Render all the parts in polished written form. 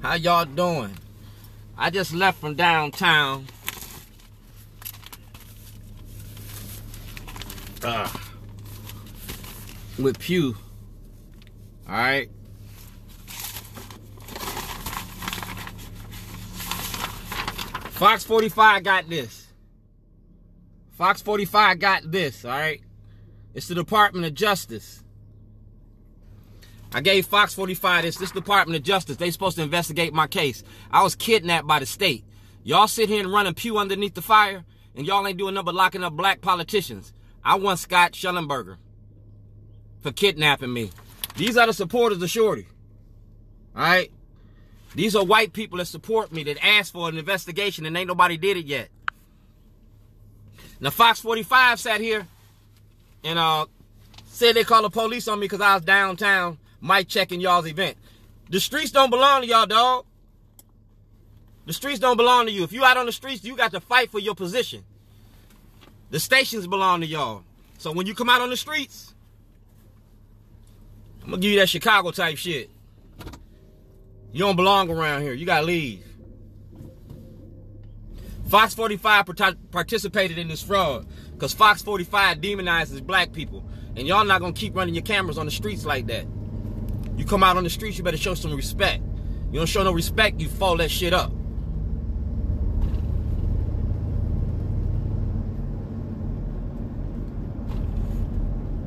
How y'all doing? I just left from downtown. With Pugh. Alright. Fox 45 got this. Fox 45 got this, alright? It's the Department of Justice. I gave Fox 45 this Department of Justice. They supposed to investigate my case. I was kidnapped by the state. Y'all sit here and running Pugh underneath the fire, and y'all ain't doing nothing but locking up black politicians. I want Scott Shellenberger for kidnapping me. These are the supporters of Shorty. Alright? These are white people that support me, that asked for an investigation, and ain't nobody did it yet. Now, Fox 45 sat here and said they called the police on me because I was downtown, mic checking y'all's event. The streets don't belong to y'all, dog. The streets don't belong to you. If you out on the streets, you got to fight for your position. The stations belong to y'all. So when you come out on the streets, I'm going to give you that Chicago type shit. You don't belong around here. You got to leave. Fox 45 participated in this fraud because Fox 45 demonizes black people. And y'all not going to keep running your cameras on the streets like that. You come out on the streets, you better show some respect. You don't show no respect, you follow that shit up.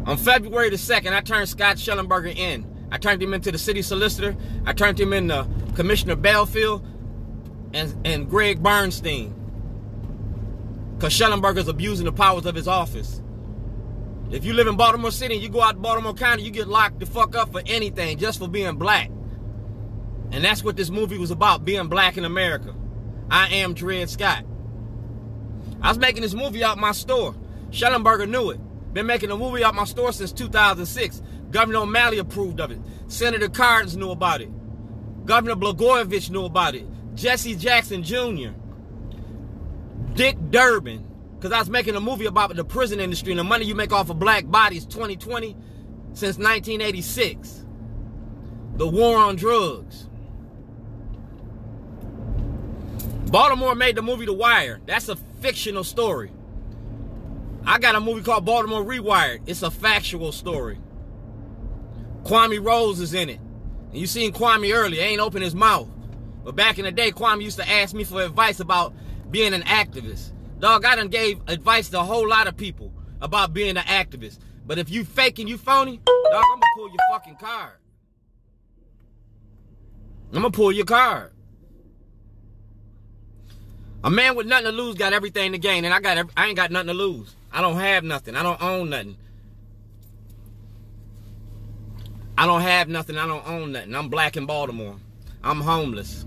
On February the 2nd, I turned Scott Shellenberger in. I turned him into the city solicitor. I turned him into Commissioner Belfield and Greg Bernstein. Because Shellenberger's abusing the powers of his office. If you live in Baltimore City and you go out to Baltimore County, you get locked the fuck up for anything, just for being black. And that's what this movie was about, being black in America. I am Dred Scott. I was making this movie out my store. Shellenberger knew it. Been making a movie out my store since 2006. Governor O'Malley approved of it. Senator Cardin knew about it. Governor Blagojevich knew about it. Jesse Jackson Jr. Dick Durbin. Because I was making a movie about the prison industry and the money you make off of black bodies 2020 since 1986. The war on drugs. Baltimore made the movie The Wire. That's a fictional story. I got a movie called Baltimore Rewired. It's a factual story. Kwame Rose is in it. And you seen Kwame earlier. He ain't open his mouth. But back in the day, Kwame used to ask me for advice about being an activist. Dog, I done gave advice to a whole lot of people about being an activist. But if you fake and you phony, dog, I'm gonna pull your fucking card. I'm gonna pull your card. A man with nothing to lose got everything to gain, and I ain't got nothing to lose. I don't have nothing. I don't own nothing. I don't have nothing. I don't own nothing. I'm black in Baltimore. I'm homeless.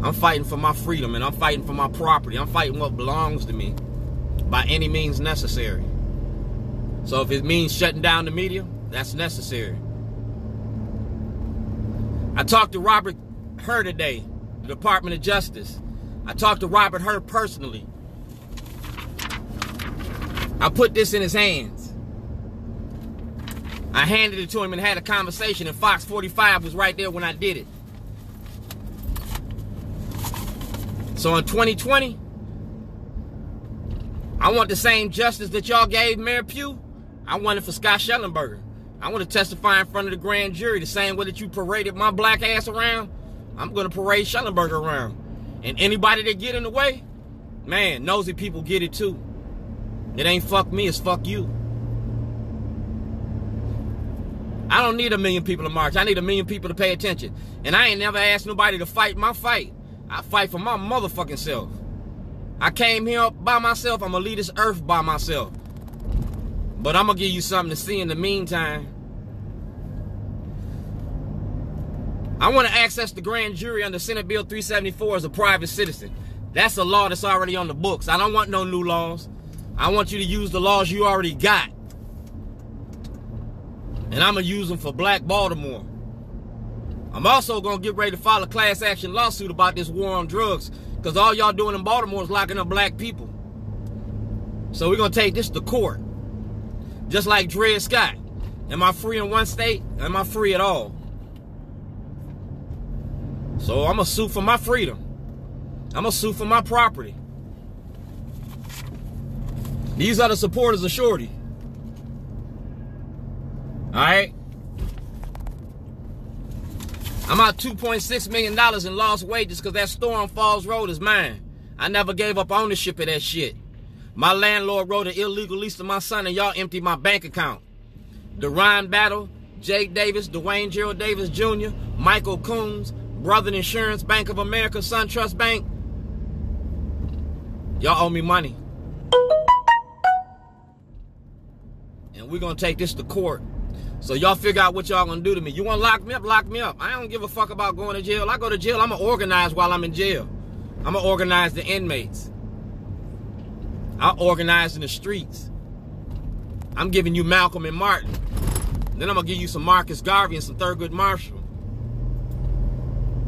I'm fighting for my freedom, and I'm fighting for my property. I'm fighting what belongs to me by any means necessary. So if it means shutting down the media, that's necessary. I talked to Robert Hur today, the Department of Justice. I talked to Robert Hur personally. I put this in his hands. I handed it to him and had a conversation, and Fox 45 was right there when I did it. So in 2020, I want the same justice that y'all gave Mayor Pugh. I want it for Scott Shellenberger. I want to testify in front of the grand jury the same way that you paraded my black ass around. I'm going to parade Shellenberger around. And anybody that get in the way, man, nosy people get it too. It ain't fuck me, it's fuck you. I don't need 1 million people to march. I need 1 million people to pay attention. And I ain't never asked nobody to fight my fight. I fight for my motherfucking self. I came here by myself. I'm going to leave this earth by myself. But I'm going to give you something to see in the meantime. I want to access the grand jury under Senate Bill 374 as a private citizen. That's a law that's already on the books. I don't want no new laws. I want you to use the laws you already got. And I'm going to use them for black Baltimore. I'm also going to get ready to file a class action lawsuit about this war on drugs. Because all y'all doing in Baltimore is locking up black people. So we're going to take this to court. Just like Dred Scott. Am I free in one state? Am I free at all? So I'm going to sue for my freedom. I'm going to sue for my property. These are the supporters of Shorty. Alright? I'm out $2.6 million in lost wages because that store on Falls Road is mine. I never gave up ownership of that shit. My landlord wrote an illegal lease to my son and y'all emptied my bank account. Deron Battle, Jake Davis, Dwayne Gerald Davis Jr., Michael Coons, Brother Insurance, Bank of America, SunTrust Bank. Y'all owe me money. And we're going to take this to court. So y'all figure out what y'all going to do to me. You want to lock me up? Lock me up. I don't give a fuck about going to jail. I go to jail, I'm going to organize while I'm in jail. I'm going to organize the inmates. I'll organize in the streets. I'm giving you Malcolm and Martin. Then I'm going to give you some Marcus Garvey and some Thurgood Marshall.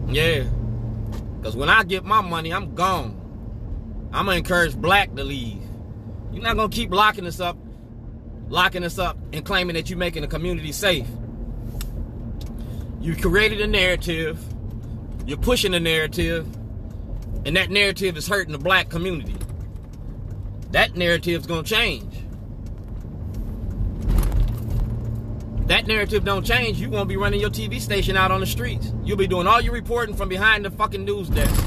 Yeah. Because when I get my money, I'm gone. I'm going to encourage black to leave. You're not going to keep locking us up and claiming that you're making the community safe. You created a narrative. You're pushing a narrative. And that narrative is hurting the black community. That narrative's going to change. That narrative don't change, you won't be running your TV station out on the streets. You'll be doing all your reporting from behind the fucking news desk.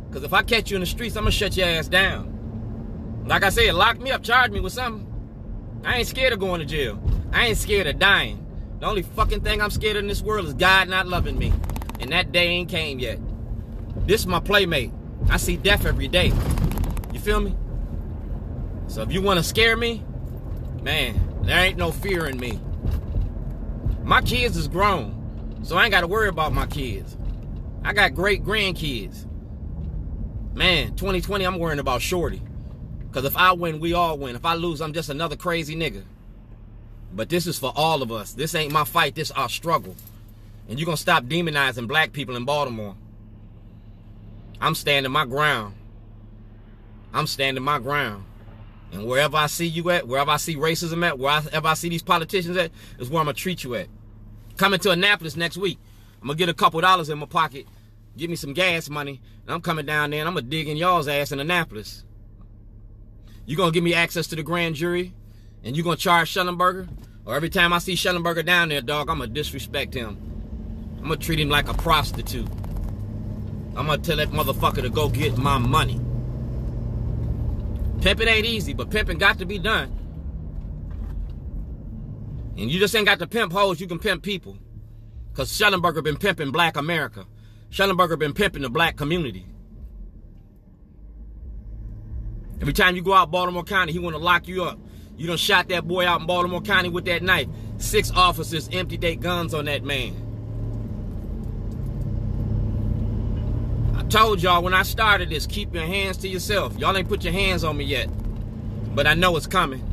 Because if I catch you in the streets, I'm going to shut your ass down. Like I said, lock me up, charge me with something. I ain't scared of going to jail. I ain't scared of dying. The only fucking thing I'm scared of in this world is God not loving me. And that day ain't came yet. This is my playmate. I see death every day. You feel me? So if you want to scare me, man, there ain't no fear in me. My kids is grown, so I ain't got to worry about my kids. I got great grandkids. Man, 2020, I'm worrying about Shorty. Because if I win, we all win. If I lose, I'm just another crazy nigga. But this is for all of us. This ain't my fight. This is our struggle. And you're going to stop demonizing black people in Baltimore. I'm standing my ground. I'm standing my ground. And wherever I see you at, wherever I see racism at, wherever I see these politicians at, is where I'm going to treat you at. Coming to Annapolis next week. I'm going to get a couple dollars in my pocket, give me some gas money, and I'm coming down there and I'm going to dig in y'all's ass in Annapolis. You going to give me access to the grand jury, and you going to charge Shellenberger? Or every time I see Shellenberger down there, dog, I'm going to disrespect him. I'm going to treat him like a prostitute. I'm going to tell that motherfucker to go get my money. Pimping ain't easy, but pimping got to be done. And you just ain't got to pimp hoes, you can pimp people. Because Shellenberger been pimping black America. Shellenberger been pimping the black community. Every time you go out Baltimore County, he want to lock you up. You done shot that boy out in Baltimore County with that knife. 6 officers emptied their guns on that man. I told y'all when I started this, keep your hands to yourself. Y'all ain't put your hands on me yet. But I know it's coming.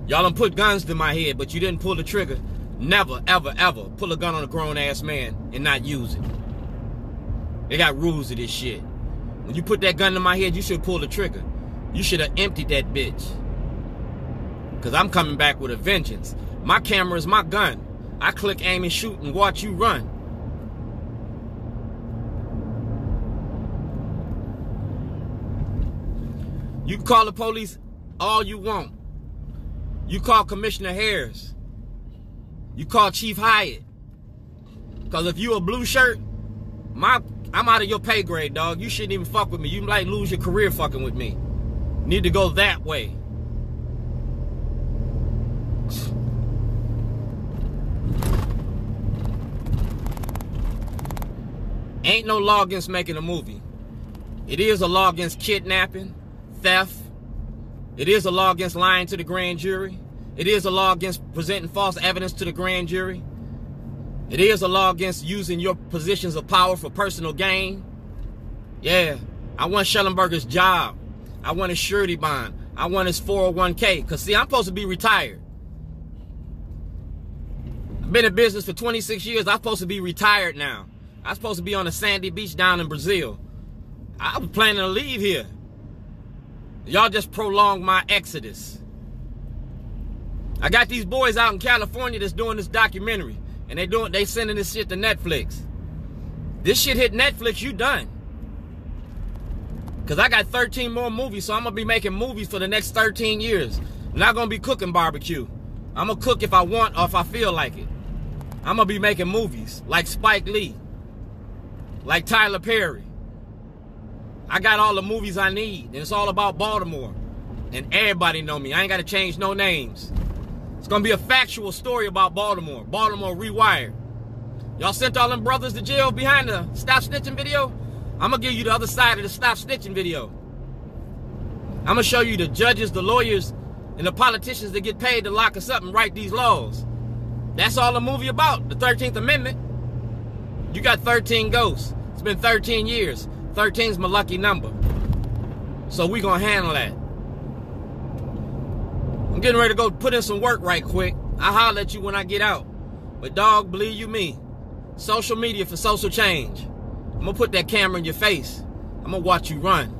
Y'all done put guns to my head, but you didn't pull the trigger. Never, ever, ever pull a gun on a grown-ass man and not use it. They got rules to this shit. When you put that gun to my head, you should pull the trigger. You should have emptied that bitch. Because I'm coming back with a vengeance. My camera is my gun. I click, aim, and shoot and watch you run. You can call the police all you want. You call Commissioner Harris. You call Chief Hyatt. Because if you a blue shirt, I'm out of your pay grade, dog. You shouldn't even fuck with me. You might lose your career fucking with me. Need to go that way. Ain't no law against making a movie. It is a law against kidnapping, theft. It is a law against lying to the grand jury. It is a law against presenting false evidence to the grand jury. It is a law against using your positions of power for personal gain. Yeah, I want Shellenberger's job. I want his surety bond. I want his 401k. Because, see, I'm supposed to be retired. I've been in business for 26 years. I'm supposed to be retired now. I'm supposed to be on a sandy beach down in Brazil. I was planning to leave here. Y'all just prolonged my exodus. I got these boys out in California that's doing this documentary. And they sending this shit to Netflix. This shit hit Netflix, you done. Because I got 13 more movies, so I'm going to be making movies for the next 13 years. I'm not going to be cooking barbecue. I'm going to cook if I want or if I feel like it. I'm going to be making movies like Spike Lee, like Tyler Perry. I got all the movies I need, and it's all about Baltimore. And everybody know me. I ain't got to change no names. It's going to be a factual story about Baltimore. Baltimore Rewired. Y'all sent all them brothers to jail behind the Stop Snitching video? I'm going to give you the other side of the Stop Snitching video. I'm going to show you the judges, the lawyers, and the politicians that get paid to lock us up and write these laws. That's all the movie about, the 13th Amendment. You got 13 ghosts. It's been 13 years. 13's my lucky number. So we going to handle that. I'm getting ready to go put in some work right quick. I'll holler at you when I get out. But dog, believe you me, social media for social change. I'm going to put that camera in your face. I'm going to watch you run.